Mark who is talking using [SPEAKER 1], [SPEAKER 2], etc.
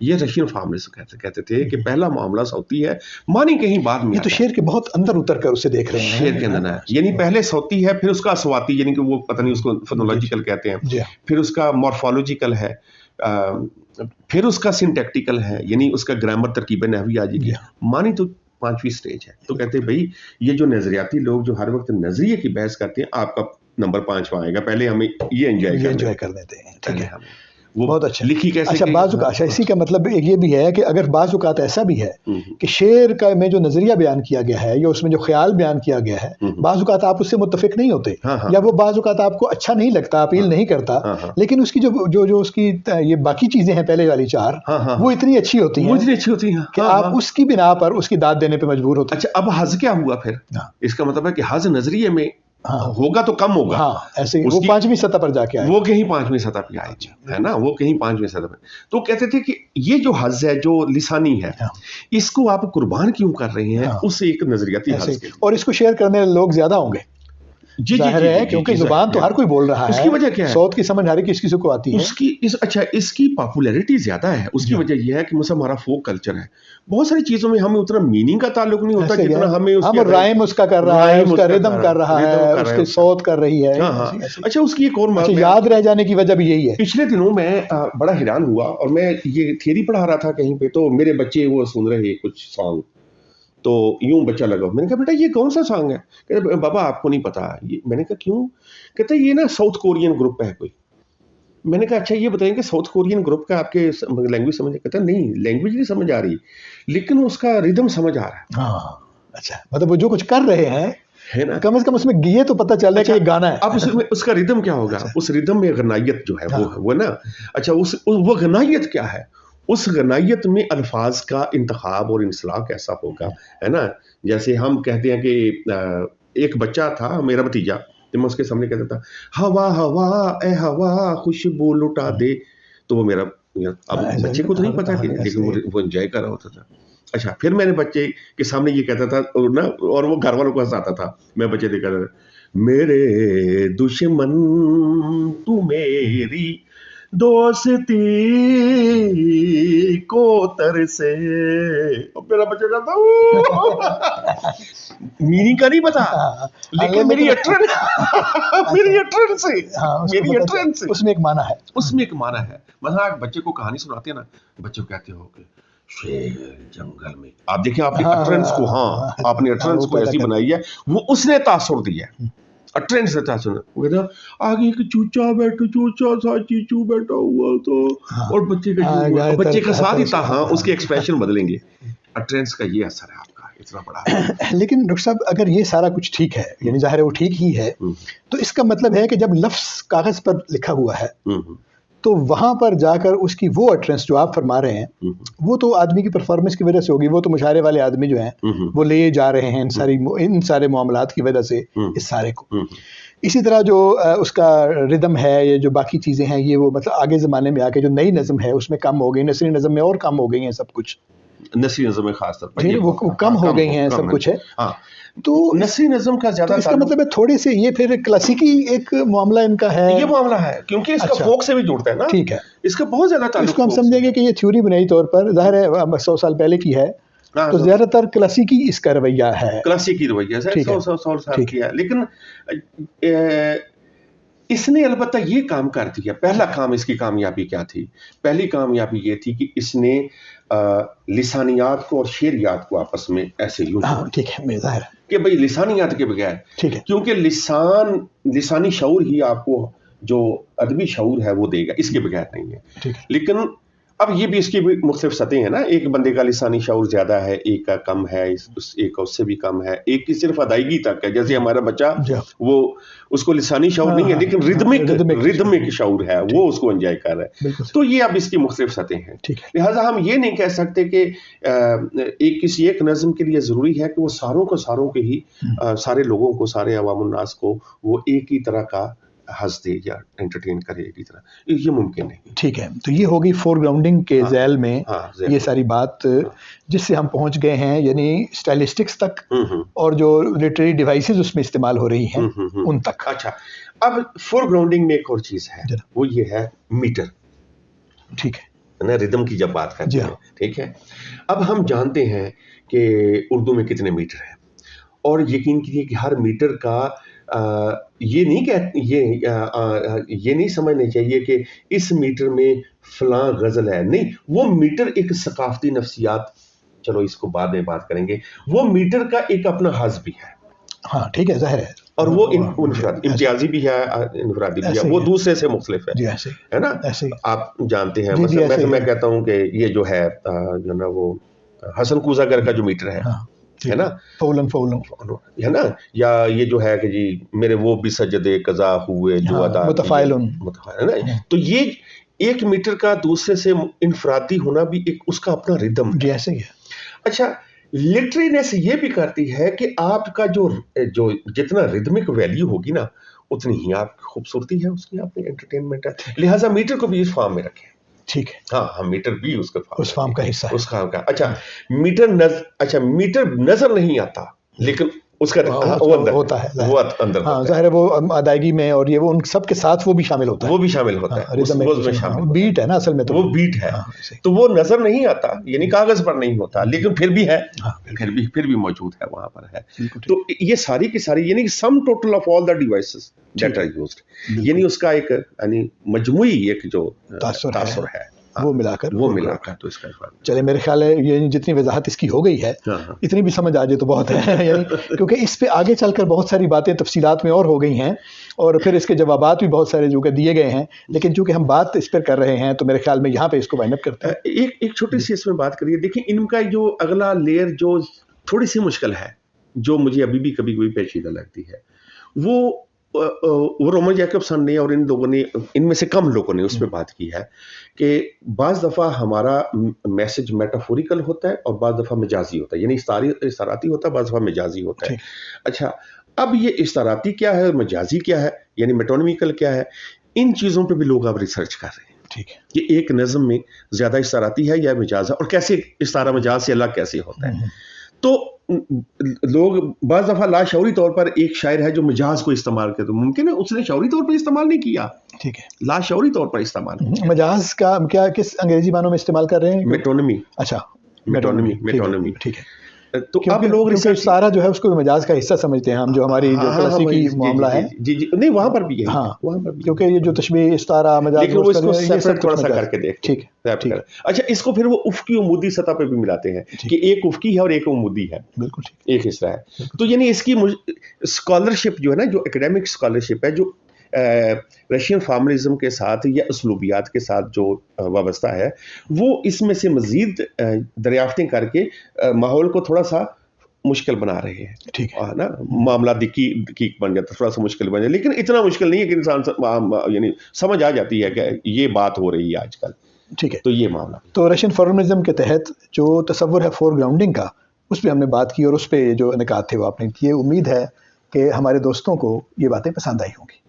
[SPEAKER 1] ये Russian farmers कहते थे कि पहला मामला सौती है, मानी कहीं बाद में।
[SPEAKER 2] ये तो शेर के बहुत अंदर उतर कर उसे देख रहे हैं,
[SPEAKER 1] शेर के अंदर है, यानी पहले सौती है, फिर उसका स्वाति, यानी कि वो पता नहीं उसको फोनोलॉजिकल कहते हैं, फिर उसका मॉर्फोलॉजिकल है, फिर उसका सिंटैक्टिकल है, यानी उसका ग्रामर तरकीब नहवी आ जाएगी, मानी तो 5वीं स्टेज है। तो कहते हैं भाई ये जो नजरियाती लोग जो हर वक्त नजरिए की बहस करते हैं, आपका नंबर 5वां आएगा, पहले हमें ये एंजॉय कर लेते हैं, ठीक है। वो
[SPEAKER 2] बहुत अच्छा
[SPEAKER 1] लिखी कैसे?
[SPEAKER 2] अच्छा, बाजुकात, अच्छा इसी का मतलब ये भी है कि अगर बाजुकात ऐसा भी है कि शेर का में जो नजरिया बयान किया गया है या उसमें जो ख्याल बयान किया गया है, बाजुकात आप उससे मुत्तफिक नहीं होते, या वो बाजुकात आपको अच्छा नहीं लगता, अपील नहीं करता, लेकिन उसकी जो उसकी ये बाकी चीजें हैं पहले वाली 4, वो इतनी अच्छी होती हैं कि आप उसकी बिना पर उसकी दाद देने पर मजबूर होते हैं।
[SPEAKER 1] अच्छा, अब हज क्या हुआ फिर? इसका मतलब है कि हज नजरिए में होगा तो कम होगा,
[SPEAKER 2] ऐसे वो 5वीं सतह पर जाके आए,
[SPEAKER 1] वो कहीं 5वीं सतह पे आए, है ना, वो कहीं 5वीं सतह पे। तो कहते थे कि ये जो हज है जो लिसानी है, इसको आप कुर्बान क्यों कर रहे हैं? उस एक नजरियाती हज के,
[SPEAKER 2] और इसको शेयर करने वाले लोग ज्यादा होंगे, जाहिर है, क्योंकि जुबान तो हर कोई बोल रहा है।
[SPEAKER 1] उसकी वजह क्या है?
[SPEAKER 2] सौत की समझ हर किसी को आती है।
[SPEAKER 1] इसकी पॉपुलैरिटी ज्यादा है। उसकी वजह यह है कि मतलब हमारा फोक कल्चर है, बहुत सारी चीजों में हमें उतना मीनिंग का ताल्लुक नहीं होता जितना हमें
[SPEAKER 2] हम राइम उसका कर रहा है, उसका रिदम कर रहा है, उसकी सौत कर रही है।
[SPEAKER 1] अच्छा, उसकी एक और
[SPEAKER 2] याद रह जाने की वजह भी यही है।
[SPEAKER 1] पिछले दिनों मैं बड़ा हैरान हुआ, और मैं ये थियरी पढ़ा रहा था कहीं पे, तो मेरे बच्चे वो सुन रहे कुछ सॉन्ग, तो यूं बच्चा लगा, मैंने कहा बेटा ये कौन सा सॉन्ग है? कहते बाबा आपको नहीं पता ये। मैंने कहा क्यों? कहते ये ना साउथ कोरियन ग्रुप है कोई। मैंने कहा अच्छा ये बताएं कि साउथ कोरियन ग्रुप का आपके लैंग्वेज समझ? कहता नहीं, लैंग्वेज नहीं समझ आ रही, लेकिन उसका रिदम समझ आ रहा है।
[SPEAKER 2] अच्छा, मतलब वो जो कुछ कर रहे हैं
[SPEAKER 1] है ना,
[SPEAKER 2] कम से कम उसमें ये तो पता चल रहा है कि ये गाना है।
[SPEAKER 1] अब उसमें उसका रिदम क्या होगा? उस रिदम में गनायत जो है वो ना, अच्छा वो गनायत क्या है? उस गनायत में अल्फाज का इंतखाब और इंसलाह कैसा होगा, है ना। जैसे हम कहते हैं कि एक बच्चा था, मेरा भतीजा, तो मैं उसके सामने कहता था हवा हवा ए हवा खुशबू लुटा दे, तो वो मेरा, अब बच्चे को तो नहीं पता कि, लेकिन वो एंजॉय कर रहा होता था। अच्छा, फिर मैंने बच्चे के सामने ये कहता था और ना, और वो घर वालों को हंसाता था, मैं बच्चे देखा था, मेरे दुश्मन तू मेरी दोस्ती को तरसे, और मेरा बच्चा कहता मीनिंग का नहीं पता, लेकिन मेरी अटरेंस से
[SPEAKER 2] उसमें एक माना है,
[SPEAKER 1] मतलब बच्चे को कहानी सुनाते हैं ना, बच्चे को कहते हो कि शेर जंगल में, आप देखिए आपने अटरेंस को, आपने अटरेंस को ऐसी बनाई है, वो उसने तासुर दिया है, अटरेंस देता सुन। वो कहता आगे एक चूचा सा चीचू बैठा हुआ तो, और बच्चे का साथ ही था, उसके एक्सप्रेशन बदलेंगे। अटरेंस का ये असर है आपका इतना बड़ा।
[SPEAKER 2] लेकिन डॉक्टर साहब, अगर ये सारा कुछ ठीक है, यानी जाहिर है वो ठीक ही है, तो इसका मतलब है कि जब लफ्ज कागज पर लिखा हुआ है, तो वहां पर जाकर उसकी वो अटरेंस जो आप फरमा रहे हैं, वो तो आदमी की परफॉर्मेंस की वजह से होगी, वो तो मुशायरे वाले आदमी जो हैं वो ले जा रहे हैं इन सारे मामलात की वजह से इस सारे को। इसी तरह जो उसका रिदम है, ये जो बाकी चीज़ें हैं, ये वो मतलब आगे ज़माने में आके जो नई नज़म है उसमें कम हो गई, नसरी नज़म में और कम हो गई हैं सब कुछ,
[SPEAKER 1] नसरी नज़म में खास तौर पर
[SPEAKER 2] वो कम हो गई हैं सब कुछ है। तो
[SPEAKER 1] नसरी नज़म का ज्यादा,
[SPEAKER 2] तो इसका मतलब है थोड़े से ये फिर क्लासिकी एक मामला इनका है,
[SPEAKER 1] ये मामला है, क्योंकि इसका फोक से भी जुड़ता है ना।
[SPEAKER 2] ठीक है,
[SPEAKER 1] इसका बहुत ज्यादा ताल्लुक,
[SPEAKER 2] इसको हम समझेंगे कि ये थ्योरी बुनियादी तौर पर जाहिर है 100 साल पहले की है, तो ज्यादातर क्लासिकी इसका रवैया है,
[SPEAKER 1] क्लासिकी रवैया है, 100 साल किया, लेकिन इसने अलबत्ता ये काम कर दिया। पहला काम, इसकी कामयाबी क्या थी? पहली कामयाबी ये थी कि इसने लिसानियात को और शेरियात को आपस में ऐसे यूं,
[SPEAKER 2] ठीक है, जाहिर है
[SPEAKER 1] कि भाई लिसानियात के बगैर,
[SPEAKER 2] ठीक है,
[SPEAKER 1] क्योंकि लिसानी शऊर ही आपको जो अदबी शऊर है वो देगा, इसके बगैर नहीं है,
[SPEAKER 2] ठीक है।
[SPEAKER 1] लेकिन अब ये भी इसकी भी मुख्तलिफ सतह है ना, एक बंदे का लिसानी शऊर ज्यादा है, एक का कम है, एक उससे भी कम है, एक की सिर्फ अदायगी तक है। जैसे हमारा बच्चा, वो उसको लिसानी शऊर नहीं है, लेकिन रिदमिक शऊर है, वो उसको एंजॉय कर रहा है। तो ये अब इसकी मुख्तलिफ सतह हैं। लिहाजा हम ये नहीं कह सकते कि किसी एक नज़म के लिए जरूरी है कि वो सारों के ही सारे लोगों को, सारे अवामुन्नास को वो एक ही तरह का हंस दे या एंटरटेन करे एक ही तरह, ये मुमकिन नहीं।
[SPEAKER 2] ठीक है, तो ये होगी फोरग्राउंडिंग के ज़ैल में ये सारी बात, जिससे हम पहुंच गए हैं यानी स्टाइलिस्टिक्स तक, और जो लिटरेरी डिवाइसेस उसमें इस्तेमाल हो रही हैं उन तक।
[SPEAKER 1] अच्छा, अब फोरग्राउंडिंग में एक और चीज है, वो ये है मीटर।
[SPEAKER 2] ठीक है,
[SPEAKER 1] है ना, रिदम की जब बात करते
[SPEAKER 2] जी
[SPEAKER 1] हैं,
[SPEAKER 2] हाँ।
[SPEAKER 1] ठीक है। अब हम जानते हैं कि उर्दू में कितने मीटर हैं, और यकीन कीजिए कि हर मीटर का ये नहीं ये नहीं समझना चाहिए कि इस मीटर में फलां गजल है, नहीं, वो मीटर एक सकाफती नफ्सियात, चलो इसको बाद में बात करेंगे, वो मीटर का एक अपना हज भी है।
[SPEAKER 2] हाँ ठीक है, जाहिर है,
[SPEAKER 1] और वो इम्तियाजी भी है, इनफरादी भी है, वो दूसरे से मुख्तलिफ है।
[SPEAKER 2] जी ऐसे
[SPEAKER 1] है ना,
[SPEAKER 2] ऐसे
[SPEAKER 1] आप जानते हैं,
[SPEAKER 2] जी,
[SPEAKER 1] मतलब
[SPEAKER 2] ऐसे
[SPEAKER 1] मैं कहता हूँ कि ये जो है जो ना वो हसन कूजागर का जो मीटर है,
[SPEAKER 2] हाँ,
[SPEAKER 1] है ना,
[SPEAKER 2] फौलन फौलन,
[SPEAKER 1] है ना, या ये जो है कि जी मेरे वो भी सजदे कज़ा हुए जो
[SPEAKER 2] हाँ,
[SPEAKER 1] अदा
[SPEAKER 2] मुतफ़ाइलुन,
[SPEAKER 1] है ना, तो ये एक मीटर का दूसरे से इनफरादी होना भी एक उसका अपना रिदम
[SPEAKER 2] जी
[SPEAKER 1] है।
[SPEAKER 2] ऐसे ही है।
[SPEAKER 1] अच्छा, लिटरेनेस ये भी करती है कि आपका जो जो जितना रिदमिक वैल्यू होगी ना, उतनी ही आपकी खूबसूरती है, उसकी आपकी एंटरटेनमेंट है, लिहाजा मीटर को भी इस फॉर्म में रखें।
[SPEAKER 2] ठीक है,
[SPEAKER 1] हाँ, हम मीटर भी उसके
[SPEAKER 2] उस फॉर्म का हिस्सा है।
[SPEAKER 1] उस फॉर्म का। अच्छा, मीटर नजर नहीं आता, लेकिन उसका वो अंदर
[SPEAKER 2] होता है,
[SPEAKER 1] वो अंदर
[SPEAKER 2] हाँ
[SPEAKER 1] होता
[SPEAKER 2] जाहिर है, वो अदायगी में और ये वो उन सब के साथ वो भी शामिल होता
[SPEAKER 1] है,
[SPEAKER 2] है,
[SPEAKER 1] वो भी शामिल होता है,
[SPEAKER 2] रिदम में
[SPEAKER 1] उसमें शामिल होता है।
[SPEAKER 2] बीट है ना असल में, तो
[SPEAKER 1] वो बीट है, तो वो नजर नहीं आता, यानी कागज पर नहीं होता, लेकिन फिर भी है, फिर भी मौजूद है, वहां पर है। तो ये सारी की सारी यानी sum total of all the devices that are used, यानी उसका एक यानी मजमुई एक जो तासुर है,
[SPEAKER 2] वो मिलाकर
[SPEAKER 1] तो इसका
[SPEAKER 2] चले, मेरे ख्याल है ये जितनी वजाहत इसकी हो गई है, इतनी भी समझ आ जाए तो बहुत है यानी, क्योंकि इस पे आगे चलकर बहुत सारी बातें तफसीलात में और हो गई हैं, और फिर इसके जवाबात भी बहुत सारे जो कि दिए गए हैं, लेकिन चूंकि हम बात इस पर कर रहे हैं तो मेरे ख्याल में यहाँ पे इसको वाइंड अप करते हैं।
[SPEAKER 1] एक छोटी सी इसमें बात करिए। देखिए, इनका जो अगला लेयर जो थोड़ी सी मुश्किल है, जो मुझे अभी भी कभी कभी पेचीदा लगती है, वो रोमन जैकबसन ने और इन लोगों ने, इनमें से कम लोगों ने उस पर बात की है कि बाज़ दफ़ा हमारा मैसेज मेटाफोरिकल होता है और बाज़ दफ़ा मजाजी होता है, यानी इस्ताराती होता है, बाज़ दफ़ा मजाजी होता है। अच्छा, अब ये इस्ताराती क्या है और मजाजी क्या है, यानी मेटोनिमिकल क्या है, इन चीज़ों पे भी लोग अब रिसर्च कर रहे हैं।
[SPEAKER 2] ठीक है,
[SPEAKER 1] कि एक नज़म में ज़्यादा इस्ताराती है या मजाज है, और कैसे इस्तारा मजाज से अलग कैसे होता है। तो लोग बाज़ दफ़ा लाशऊरी तौर पर, एक शायर है जो मजाज को इस्तेमाल करते, तो मुमकिन है उसने शऊरी तौर पर इस्तेमाल नहीं किया,
[SPEAKER 2] ठीक है,
[SPEAKER 1] लाशऊरी तौर पर इस्तेमाल।
[SPEAKER 2] मजाज का क्या किस अंग्रेजी मानों में इस्तेमाल कर रहे हैं?
[SPEAKER 1] मेटोनमी।
[SPEAKER 2] अच्छा,
[SPEAKER 1] मेटोनमी,
[SPEAKER 2] ठीक है।
[SPEAKER 1] तो अब लोग
[SPEAKER 2] सारा जो है उसको मजाज का हिस्सा समझते हैं हम, जो हमारी जो क्लासिकी मामला है,
[SPEAKER 1] जी नहीं, वहां पर भी है,
[SPEAKER 2] हाँ, वहां पर भी, क्योंकि ये जो तशबीह, इस्तारा, मजाज,
[SPEAKER 1] लेकिन वो इसको सेपरेट थोड़ा सा करके देखते हैं।
[SPEAKER 2] ठीक है।
[SPEAKER 1] अच्छा, इसको फिर वो उफ़की उमूदी सतह पे भी मिलाते हैं कि एक उफ़की है और एक उमूदी है,
[SPEAKER 2] बिल्कुल ठीक,
[SPEAKER 1] एक हिस्सा है। तो यानी इसकी स्कॉलरशिप जो है ना, जो एकेडमिक स्कॉलरशिप है, जो रशियन फॉर्मलिज्म के साथ या उसलूबियात के साथ जो वाबस्ता है, वो इसमें से मजीद दरियाफ्तें करके माहौल को थोड़ा सा मुश्किल बना रहे हैं।
[SPEAKER 2] ठीक है
[SPEAKER 1] ना, मामला दिक्कत बन जाता है, थोड़ा सा मुश्किल बन जाता है, लेकिन इतना मुश्किल नहीं है कि इंसान यानी समझ आ जाती है कि ये बात हो रही है आजकल।
[SPEAKER 2] ठीक है,
[SPEAKER 1] तो ये मामला,
[SPEAKER 2] तो रशियन फॉर्मलिज्म के तहत जो तसव्वुर है फोरग्राउंडिंग का, उस पर हमने बात की और उस पर जो निकात थे वो आपने किए। उम्मीद है कि हमारे दोस्तों को ये बातें पसंद आई होंगी।